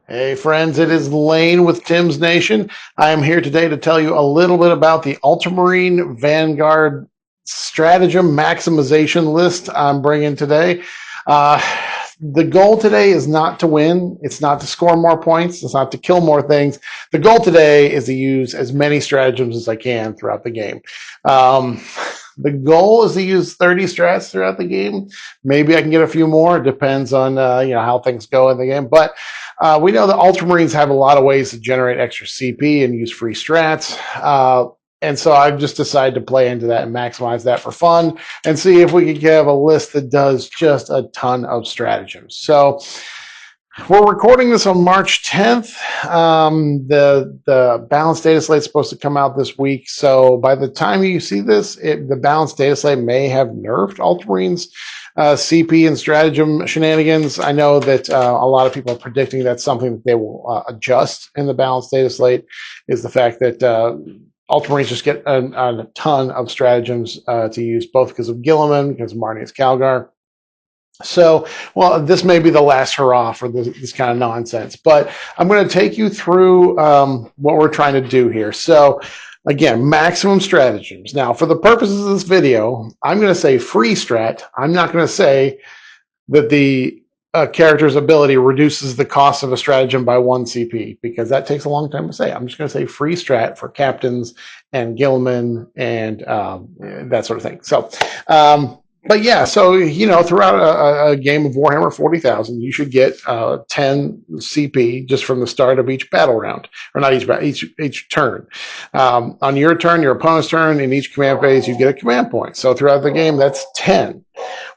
Hey friends, it is Lane with Tim's Nation. I am here today to tell you a little bit about the Ultramarine Vanguard Stratagem Maximization list I'm bringing today. Uh, the goal today is not to win. It's not to score more points. It's not to kill more things. The goal today is to use as many stratagems as I can throughout the game. The goal is to use 30 strats throughout the game. Maybe I can get a few more. It depends on how things go in the game. But we know that Ultramarines have a lot of ways to generate extra CP and use free strats. And so I've just decided to play into that and maximize that for fun and see if we can have a list that does just a ton of stratagems. So we're recording this on March 10th. The balanced data slate is supposed to come out this week. So by the time you see this, the balanced data slate may have nerfed Ultramarines CP and stratagem shenanigans. I know that a lot of people are predicting that's something that they will adjust in the balanced data slate, is the fact that Ultramarines just get a ton of stratagems to use, both because of Gilliman, because of Marneus Calgar. So, well, this may be the last hurrah for this kind of nonsense, but I'm going to take you through what we're trying to do here. So, again, maximum stratagems. Now, for the purposes of this video, I'm going to say free strat. I'm not going to say that the character's ability reduces the cost of a stratagem by 1 CP, because that takes a long time to say. I'm just going to say free strat for captains and Gilliman and that sort of thing. So, but yeah, so, throughout a game of Warhammer 40,000, you should get 10 CP just from the start of each battle round, or not each turn. On your turn, your opponent's turn, in each command phase, you get a command point. So throughout the game, that's 10.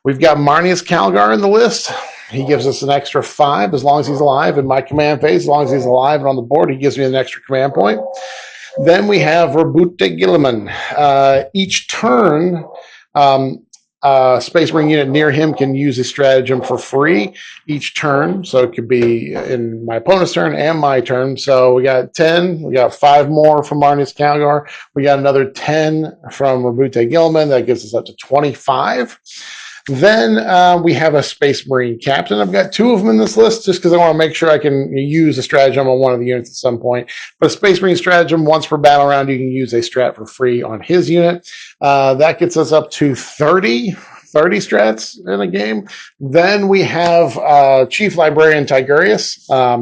We've got Marneus Calgar in the list. He gives us an extra 5 as long as he's alive. In my command phase, as long as he's alive and on the board, he gives me an extra command point. Then we have Rabute Gilliman. Each turn, Space Marine unit near him can use a stratagem for free each turn. So it could be in my opponent's turn and my turn. So we got 10. We got 5 more from Marneus Calgar. We got another 10 from Rabute Gilliman. That gives us up to 25. Then we have a Space Marine captain. I've got 2 of them in this list just because I want to make sure I can use a stratagem on one of the units at some point. But a Space Marine stratagem, once per battle round, you can use a strat for free on his unit. That gets us up to 30 strats in a game. Then we have Chief Librarian Tigurius.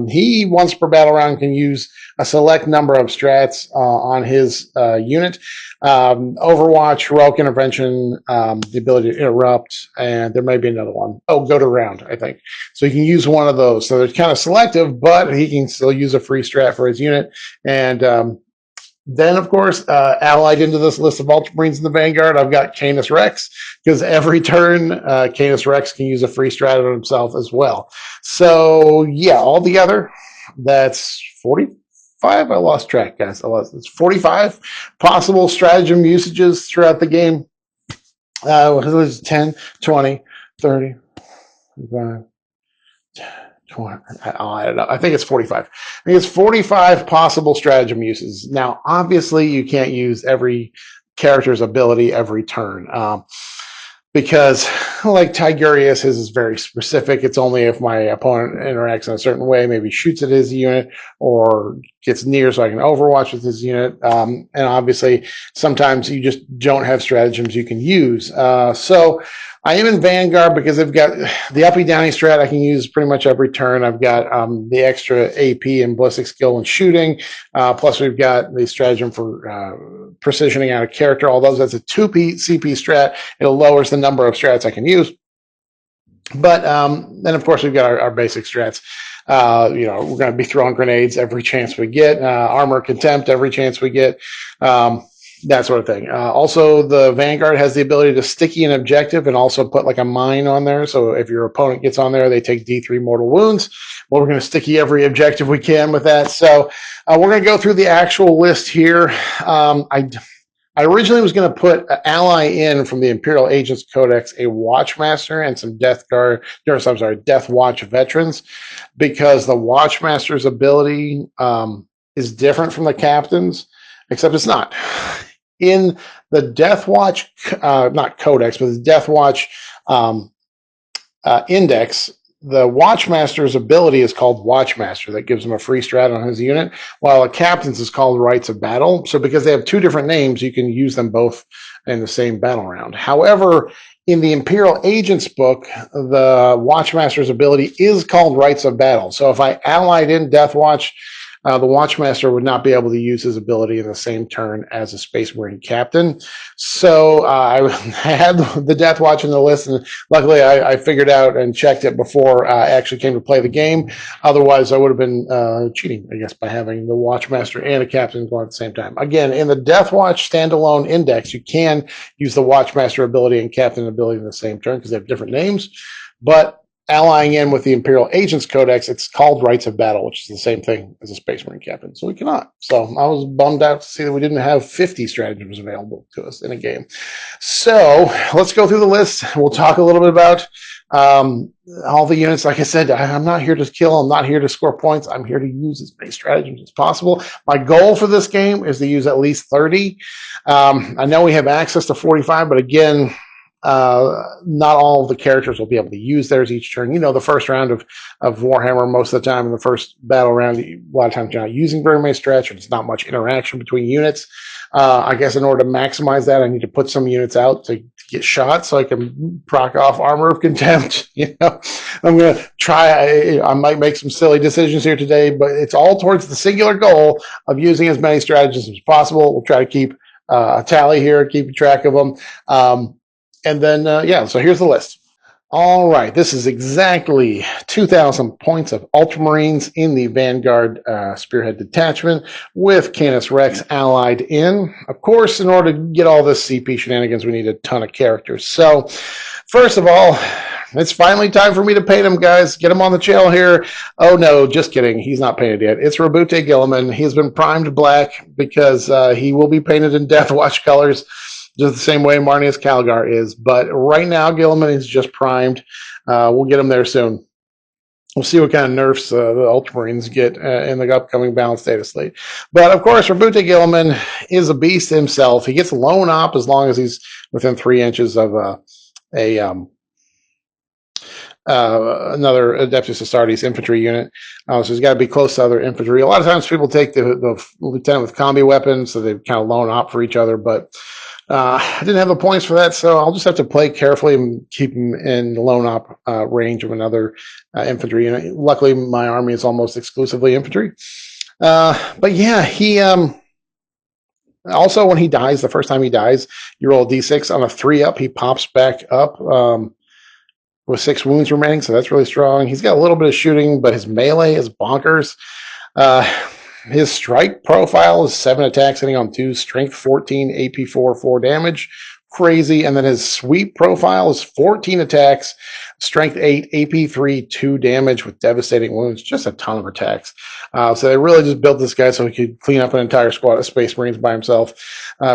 He, once per battle round, can use a select number of strats on his unit. Overwatch, Heroic Intervention, the ability to interrupt, and there may be another one. Oh, go to round, I think. So you can use one of those. So they're kind of selective, but he can still use a free strat for his unit. And then, of course, allied into this list of Ultramarines in the Vanguard, I've got Canis Rex, because every turn, Canis Rex can use a free strat on himself as well. So, yeah, altogether, that's 45. I lost track, guys. It's 45 possible stratagem usages throughout the game. It was 10, 20, 30, 35, 20. I don't know. I think it's 45. I think it's 45 possible stratagem uses. Now, obviously, you can't use every character's ability every turn. Because, like Tigurius, his is very specific. It's only if my opponent interacts in a certain way, maybe shoots at his unit or gets near so I can overwatch with his unit. And obviously, sometimes you just don't have stratagems you can use. So I am in Vanguard because I've got the uppy downy strat I can use pretty much every turn. I've got the extra AP and ballistic skill and shooting. Plus, we've got the stratagem for precisioning out a character. Although that's a 2 CP strat, it lowers the number of strats I can use. But then, of course, we've got our basic strats. We're going to be throwing grenades every chance we get. Armor contempt every chance we get. That sort of thing. Also, the Vanguard has the ability to sticky an objective and also put like a mine on there. So if your opponent gets on there, they take D3 mortal wounds. Well, we're going to sticky every objective we can with that. So we're going to go through the actual list here. I originally was going to put an ally in from the Imperial Agents Codex, a Watchmaster, and some Death Watch veterans, because the Watchmaster's ability is different from the captain's, except it's not. In the Death Watch, not Codex, but the Death Watch index, the Watchmaster's ability is called Watchmaster. That gives him a free strat on his unit, while a Captain's is called Rites of Battle. So because they have two different names, you can use them both in the same battle round. However, in the Imperial Agents book, the Watchmaster's ability is called Rites of Battle. So if I allied in Death Watch, the Watchmaster would not be able to use his ability in the same turn as a Space Marine captain. So I had the Death Watch in the list, and luckily I figured out and checked it before I actually came to play the game. Otherwise, I would have been cheating, I guess, by having the Watchmaster and a captain going at the same time. Again, in the Death Watch standalone index, you can use the Watchmaster ability and captain ability in the same turn because they have different names. But allying in with the Imperial Agents Codex, it's called Rites of Battle, which is the same thing as a Space Marine captain. So we cannot. So I was bummed out to see that we didn't have 50 stratagems available to us in a game. So let's go through the list. We'll talk a little bit about all the units. Like I said, I'm not here to kill. I'm not here to score points. I'm here to use as many stratagems as possible. My goal for this game is to use at least 30. I know we have access to 45, but again, not all of the characters will be able to use theirs each turn. You know, the first round of Warhammer, most of the time in the first battle round, a lot of times you're not using very many strats, or there's not much interaction between units. I guess in order to maximize that, I need to put some units out to get shot so I can proc off Armor of Contempt. You know, I'm going to try. I might make some silly decisions here today, but it's all towards the singular goal of using as many stratagems as possible. We'll try to keep a tally here, keep track of them. And then, so here's the list. All right, this is exactly 2,000 points of Ultramarines in the Vanguard Spearhead Detachment with Canis Rex allied in. Of course, in order to get all this CP shenanigans, we need a ton of characters. So, first of all, it's finally time for me to paint him, guys. Get him on the channel here. Oh, no, just kidding. He's not painted yet. It's Rabute Gilliman. He's been primed black because he will be painted in Death Watch colors, just the same way Marneus Calgar is. But right now, Gilliman is just primed. We'll get him there soon. We'll see what kind of nerfs the Ultramarines get in the upcoming Balanced Data slate. But, of course, Rabute Gilliman is a beast himself. He gets lone op as long as he's within 3 inches of another Adeptus Astartes infantry unit. So he's got to be close to other infantry. A lot of times people take the lieutenant with combi weapons, so they kind of lone op for each other. But I didn't have the points for that, so I'll just have to play carefully and keep him in the lone op range of another infantry unit. Luckily, my army is almost exclusively infantry. But yeah, he also, when he dies, the first time he dies, you roll a d6. On a 3-up, he pops back up with 6 wounds remaining, so that's really strong. He's got a little bit of shooting, but his melee is bonkers. His strike profile is 7 attacks hitting on 2, strength 14, AP 4 damage. Crazy. And then his sweep profile is 14 attacks, strength 8, AP 3, 2 damage with devastating wounds. Just a ton of attacks. So they really just built this guy so he could clean up an entire squad of Space Marines by himself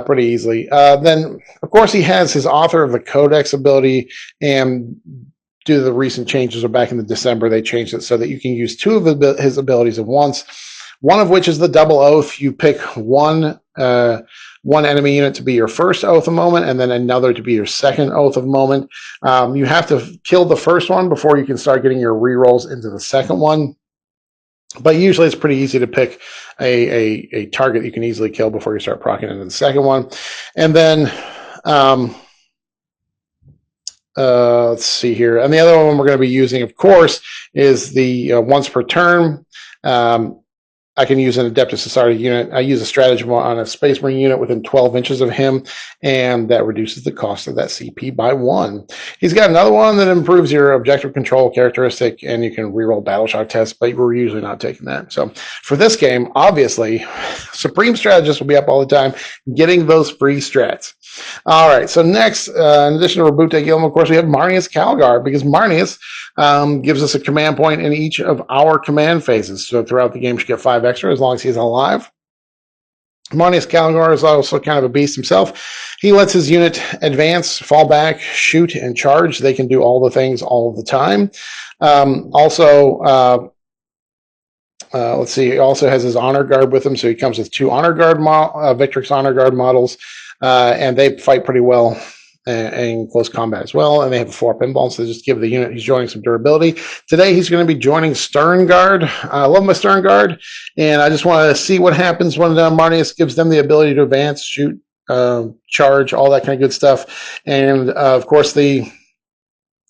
pretty easily. Then, of course, he has his Author of the Codex ability, and due to the recent changes, or back in the December, they changed it so that you can use 2 of his abilities at once. One of which is the double oath. You pick one enemy unit to be your first oath of moment, and then another to be your second oath of moment. You have to kill the first one before you can start getting your rerolls into the second one. But usually it's pretty easy to pick a target you can easily kill before you start proccing into the second one. And then let's see here. And the other one we're going to be using, of course, is the once per turn. I can use an Adeptus Astartes unit. I use a stratagem on a Space Marine unit within 12 inches of him, and that reduces the cost of that CP by 1. He's got another one that improves your objective control characteristic, and you can reroll battle shock tests, but we're usually not taking that. So for this game, obviously, Supreme Strategist will be up all the time, getting those free strats. All right, so next, in addition to Rabute Gilliman, of course, we have Marneus Calgar, because Marneus gives us a command point in each of our command phases. So throughout the game, you should get 5 extra as long as he's alive. Marneus Calgar is also kind of a beast himself. He lets his unit advance, fall back, shoot, and charge. They can do all the things all of the time. Let's see, he also has his Honor Guard with him, so he comes with 2 Honor Guard Victrix Honor Guard models, and they fight pretty well and close combat as well. And they have a 4 pinball, so just give the unit he's joining some durability. Today he's going to be joining Stern Guard. I love my Stern Guard, and I just want to see what happens when Marnius gives them the ability to advance, shoot, charge, all that kind of good stuff. And of course, the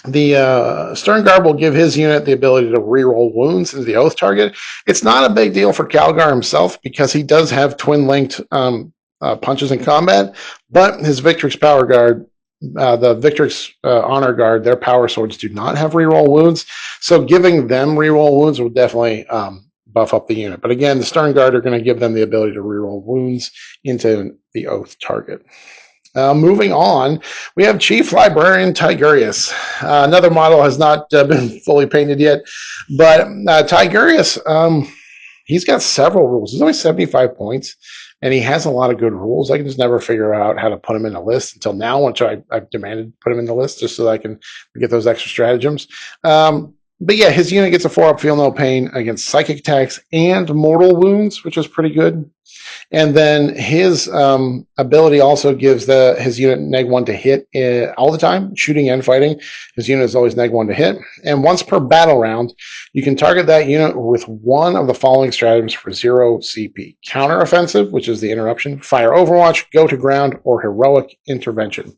Stern Guard will give his unit the ability to reroll wounds into the Oath target. It's not a big deal for Calgar himself because he does have twin-linked punches in combat, but his Victrix Power Guard, the Victrix Honor Guard, their power swords do not have reroll wounds, so giving them reroll wounds will definitely buff up the unit. But again, the Stern Guard are going to give them the ability to reroll wounds into the Oath target. Moving on, we have Chief Librarian Tigurius. Another model has not been fully painted yet, but Tigurius, he's got several rules. He's only 75 points, and he has a lot of good rules. I can just never figure out how to put him in a list until now, which I've demanded to put him in the list just so that I can get those extra stratagems. But yeah, his unit gets a 4-up Feel No Pain against psychic attacks and mortal wounds, which is pretty good. And then his ability also gives his unit -1 to hit all the time, shooting and fighting. His unit is always -1 to hit. And once per battle round, you can target that unit with one of the following stratagems for 0 CP. Counteroffensive, which is the interruption, fire overwatch, go to ground, or heroic intervention.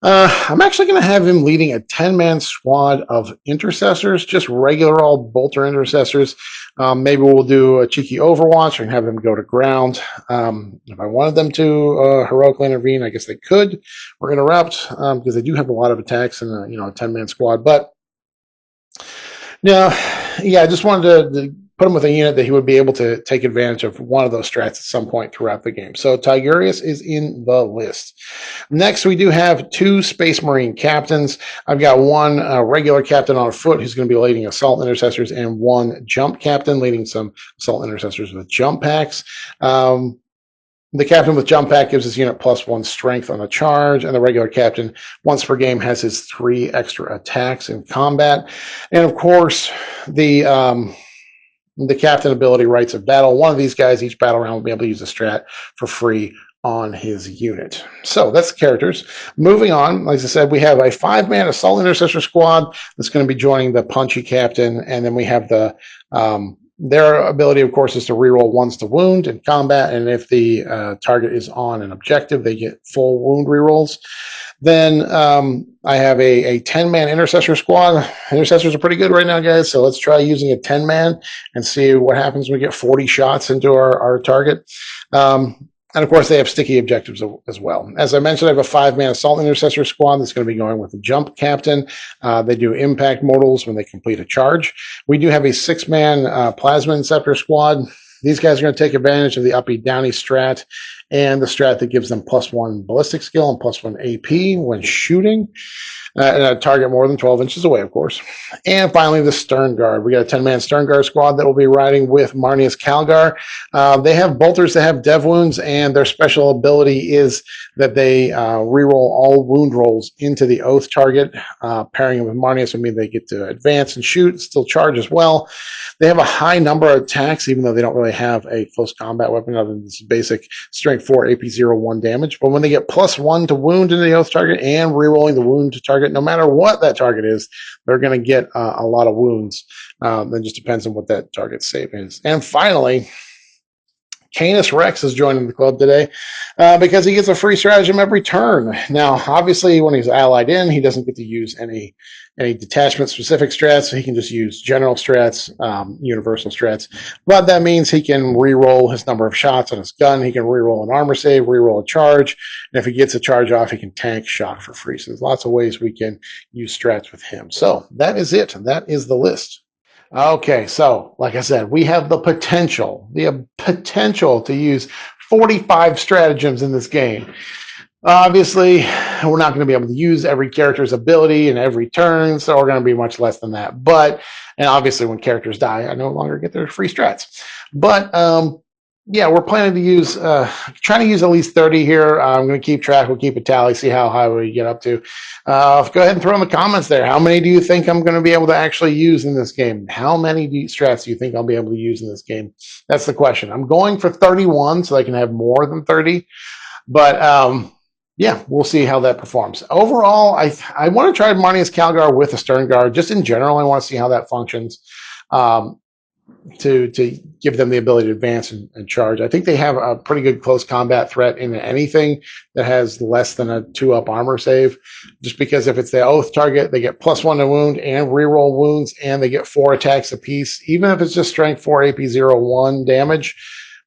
I'm actually going to have him leading a 10-man squad of intercessors, just regular old bolter intercessors. Maybe we'll do a cheeky overwatch and have them go to ground. If I wanted them to heroically intervene, I guess they could, or interrupt, because they do have a lot of attacks in a 10-man squad. But now, yeah, I just wanted to put him with a unit that he would be able to take advantage of one of those strats at some point throughout the game. So Tigurius is in the list. Next, we do have 2 Space Marine captains. I've got one regular captain on foot who's going to be leading assault intercessors, and one jump captain leading some assault intercessors with jump packs. The captain with jump pack gives his unit +1 strength on a charge, and the regular captain, once per game, has his 3 extra attacks in combat. And of course, the captain ability, Rites of Battle. One of these guys each battle round will be able to use a strat for free on his unit. So that's the characters. Moving on, like I said, we have a 5-man assault intercessor squad that's going to be joining the punchy captain, and then we have their ability, of course, is to reroll ones to wound in combat, and if the target is on an objective, they get full wound rerolls. Then I have a 10-man intercessor squad. Intercessors are pretty good right now, guys, so let's try using a 10-man and see what happens when we get 40 shots into our target. And of course, they have sticky objectives as well. As I mentioned, I have a 5-man assault intercessor squad that's going to be going with the jump captain. They do impact mortals when they complete a charge. We do have a 6-man plasma inceptor squad. These guys are going to take advantage of the uppy downy strat and the strat that gives them +1 ballistic skill and +1 AP when shooting. And a target more than 12 inches away, of course. And finally, the Stern Guard. We got a 10-man Stern Guard squad that will be riding with Marnius Calgar. They have bolters that have dev wounds, and their special ability is that they reroll all wound rolls into the Oath target. Pairing with Marnius would mean they get to advance and shoot, still charge as well. They have a high number of attacks, even though they don't really have a close combat weapon other than this basic strength 4 AP 0-1 damage. But when they get +1 to wound into the Oath target and rerolling the wound to target, no matter what that target is, they're going to get a lot of wounds. It just depends on what that target save is. And finally, Canis Rex is joining the club today because he gets a free stratagem every turn. Now, obviously, when he's allied in, he doesn't get to use any detachment-specific strats, so he can just use general strats, universal strats. But that means he can re-roll his number of shots on his gun. He can re-roll an armor save, re-roll a charge, and if he gets a charge off, he can tank shock for free. So there's lots of ways we can use strats with him. So that is it. That is the list. Okay, so like I said, we have the potential to use 45 stratagems in this game. Obviously, we're not going to be able to use every character's ability in every turn, so we're going to be much less than that. And obviously, when characters die, I no longer get their free strats. But yeah, we're planning to use, trying to use at least 30 here. I'm going to keep track. We'll keep a tally, see how high we get up to. Go ahead and throw in the comments there. How many do you think I'm going to be able to actually use in this game? How many strats do you think I'll be able to use in this game? That's the question. I'm going for 31 so I can have more than 30. But Yeah, we'll see how that performs. Overall, I want to try Marnius Calgar with a Stern Guard. Just in general, I want to see how that functions. Um, to give them the ability to advance and charge. I think they have a pretty good close combat threat in anything that has less than a 2-up armor save. Just because if it's the oath target, they get +1 to wound and reroll wounds, and they get 4 attacks apiece. Even if it's just strength 4 AP01 damage,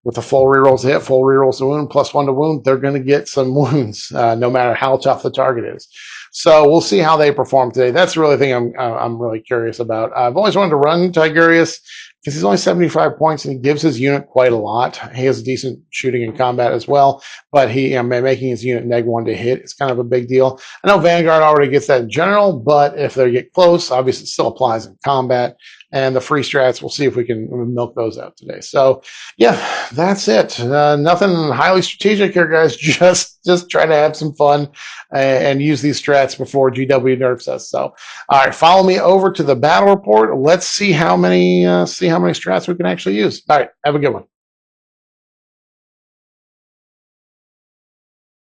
with the full rerolls to hit, full rerolls to wound, +1 to wound, they're going to get some wounds, no matter how tough the target is. So we'll see how they perform today. That's the really thing I'm really curious about. I've always wanted to run Tigurius because he's only 75 points and he gives his unit quite a lot. He has decent shooting in combat as well, but making his unit -1 to hit is kind of a big deal. I know Vanguard already gets that in general, but if they get close, obviously it still applies in combat. And the free strats, we'll see if we can milk those out today. So, yeah, that's it. Nothing highly strategic here, guys. Just try to have some fun and use these strats before GW nerfs us. So, all right, follow me over to the battle report. Let's see how many strats we can actually use. All right, have a good one.